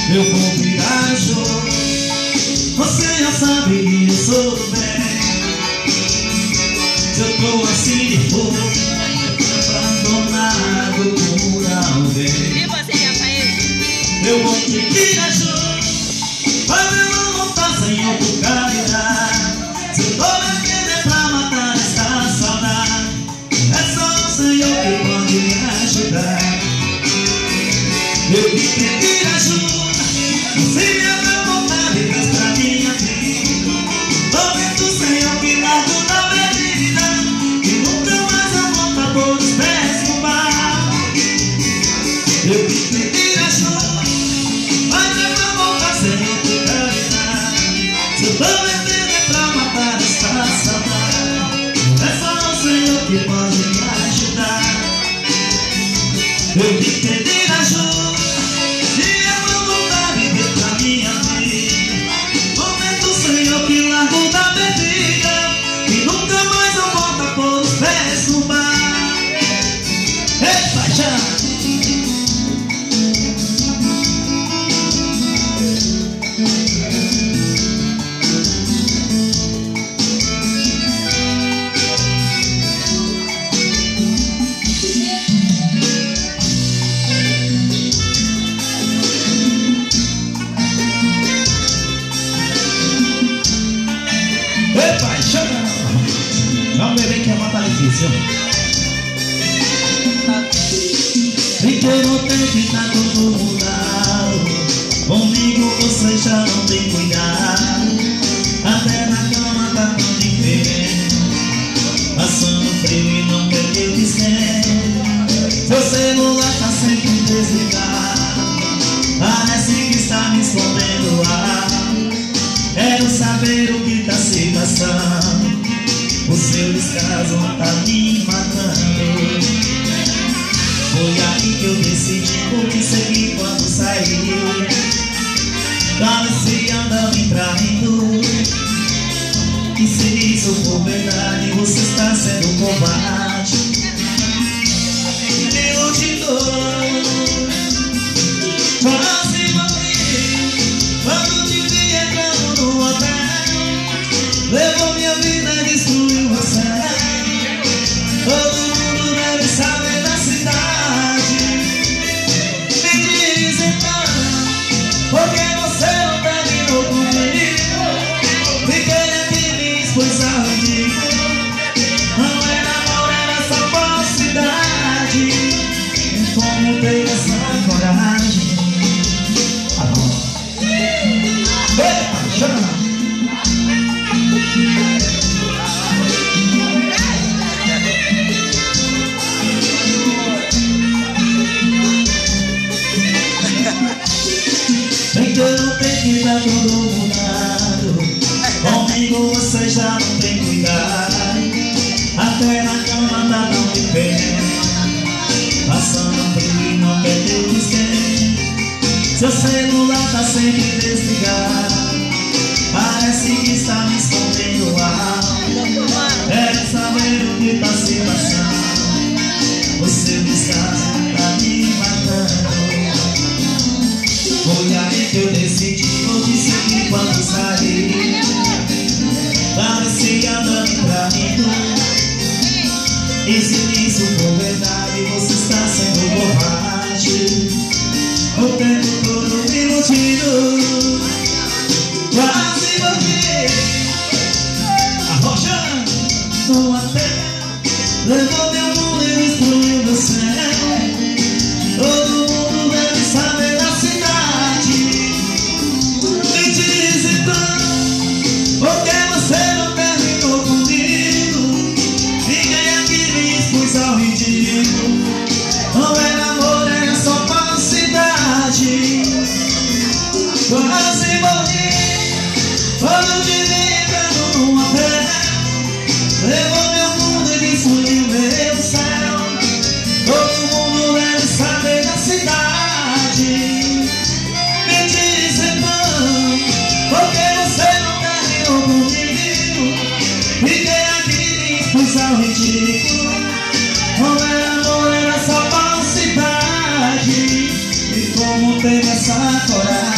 Eu vou virar jogo, você já sabe que eu sou do bem. Se eu tô assim de fogo, abandonado por alguém, E você, Rafael? eu vou te virar jogo, fazendo voltar sem outro caridade. Se eu tô bebendo é pra matar essa saudade, é só o Senhor que pode me ajudar. Eu vim pedir ajuda, se me abra vontade, traz pra minha vida. Momento, Senhor, que largo da bebida, que nunca mais eu volto por os pés no bar. Eu vim pedir ajuda, mas é pra voltar sem outra caridade. Se eu tô bebendo é pra matar esta saudade, é só o Senhor que pode me ajudar. Eu vim pedir ajuda, não beber que a mão tá difícil. E que eu notei que tá tudo mudado, comigo você já não tem cuidado. Até na cama tá tão diferente, passando frio e não quer que eu te esquece. Seu celular tá sempre desligado, parece que está me escondendo lá. Quero saber o que tá se passando, o seu descaso tá me matando. Foi aí que eu decidi por te seguir quando saiu. Talvez anda me traindo, e se isso for verdade, você está sendo covarde. Me iludinou, quase morri quando te vi entrando no hotel. Levou minha vida e destruiu você. Todo mundo deve saber da cidade. Me diz então, por que você não terminou comigo? Fiquei aqui me expus ao ridículo. Não era amor, era só falsidade. Como ter essa coragem? Eita, chama! Eu não tenho que tá tudo mudado, comigo você já não tem cuidado. Até na cama tá tão diferente, passando frio e não quer ter que esquecer. Seu celular tá sempre desligado, parece que está me escondendo algo. Quero saber o que tá se passando, o seu descaso tá me matando. Foi aí que eu decidi por te seguir quando saí. Parecia andando pra mim, e se isso for verdade, você está sendo covarde. O tempo todo me iludindo, quase morri, arrojando no hotel. Levou meu mundo e destruiu meu céu. Todo mundo deve saber da cidade. Me diz então, por que você não terminou comigo? Fiquei aqui me expus ao ridículo. Não era amor, era só falsidade. Quase morri quando te vi entrando num hotel. Levou meu mundo e destruiu meu céu. Todo mundo deve saber da cidade. Me diz então, por que você não terminou comigo? Fiquei aqui me expus ao ridículo. Não era amor, era só falsidade. E como teve essa coragem?